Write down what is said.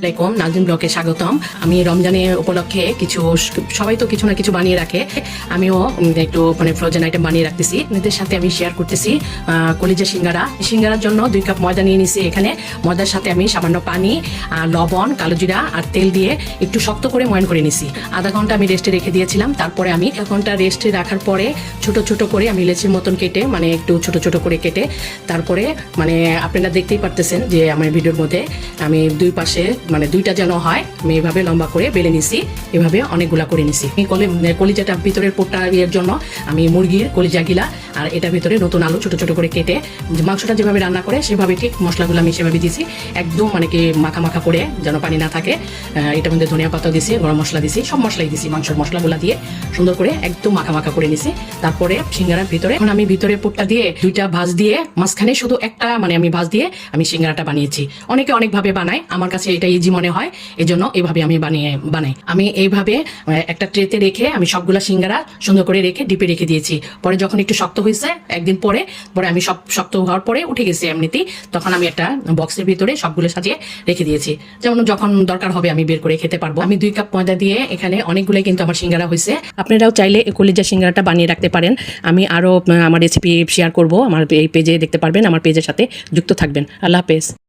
আসসালামু আলাইকুম, নাজনীন ব্লগে স্বাগতম। আমি রমজানের উপলক্ষে সবাই তো কিছু না কিছু বানিয়ে রাখে, আমিও একটু ফ্রোজেন আইটেম বানিয়ে রাখতেছি। আপনাদের সাথে আমি শেয়ার করতেছি কলিজা সিঙ্গারার জন্য 2 কাপ ময়দা নিয়ে নিছি। এখানে ময়দার সাথে আমি সামান্য পানি, লবণ, কালো জিরা আর তেল দিয়ে একটু শক্ত করে ময়ান করে নিছি। আধা ঘন্টা আমি রেস্টে রেখে দিয়েছিলাম। তারপরে আমি 1 ঘন্টা রেস্টে রাখার পরে ছোট ছোট করে আমি লেচির মতন কেটে, একটু ছোট ছোট করে কেটে, তারপরে আপনারা দেখতেই পারতেছেন যে আমার ভিডিওর মধ্যে আমি দুই পাশে দুইটা যেন হয়, আমি এভাবে লম্বা করে বেলে নিছি। এভাবে অনেকগুলা করে নিছি। কলিজাটা ভিতরের পোটটা এর জন্য আমি মুরগির কলিজা গিলা, আর এটার ভিতরে নতুন আলু ছোট ছোট করে কেটে, মাংসটা যেভাবে রান্না করে সেভাবে ঠিক মশলাগুলো আমি সেভাবে দিছি। একদম মাখা মাখা করে, যেন পানি না থাকে। এটার মধ্যে ধনিয়া পাতা দিছি, গরম মশলা দিছি, সব মশলাই দিছি। মাংসের মশলাগুলা দিয়ে সুন্দর করে একদম মাখা মাখা করে নিছি। তারপরে সিঙ্গারার ভিতরে এখন আমি ভিতরে পোটটা দিয়ে দুইটা ভাঁজ দিয়ে, মাঝখানে শুধু একটা আমি ভাঁজ দিয়ে আমি সিঙ্গারাটা বানিয়েছি। অনেকে অনেকভাবে বানায়, আমার কাছে এটা ইজি মনে হয়, এই জন্য এইভাবে আমি বানাই। আমি এইভাবে একটা ট্রেতে রেখে আমি সবগুলা সিঙ্গারা সুন্দর করে রেখে ডিপে রেখে দিয়েছি। পরে যখন একটু শক্ত হয়েছে, একদিন পরে আমি সব শক্ত হওয়ার পরে উঠে গেছি এমনিতেই, তখন আমি একটা বক্সের ভিতরে সবগুলো সাজিয়ে রেখে দিয়েছি, যেমন যখন দরকার হবে আমি বের করে খেতে পারবো। আমি 2 কাপ ময়দা দিয়ে এখানে অনেকগুলোই কিন্তু আমার সিঙ্গারা হয়েছে। আপনারাও চাইলে কলিজা সিঙ্গারাটা বানিয়ে রাখতে পারেন। আমি আরো আমার রেসিপি শেয়ার করব, আমার এই পেজে দেখতে পারবেন। আমার পেজের সাথে যুক্ত থাকবেন। আল্লাহ হাফেজ।